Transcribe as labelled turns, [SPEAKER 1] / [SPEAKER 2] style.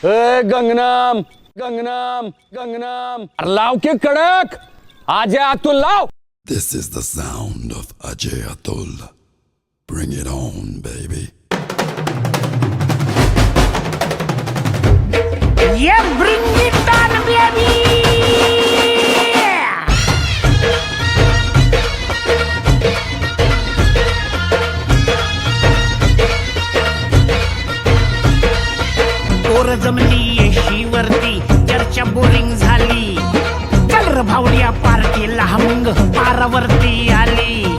[SPEAKER 1] ए गंगनाम गंगनाम गंगनाम अरे लाव की कडक आजय अतुल लाव.
[SPEAKER 2] This is the sound of Ajay-Atul. Bring it on, baby.
[SPEAKER 3] Yeah, bring it on, baby. पोर जमली येशीवरती चर्चा बोरिंग झाली. चल र भावड्या पार्टीला मग पारावरती आली.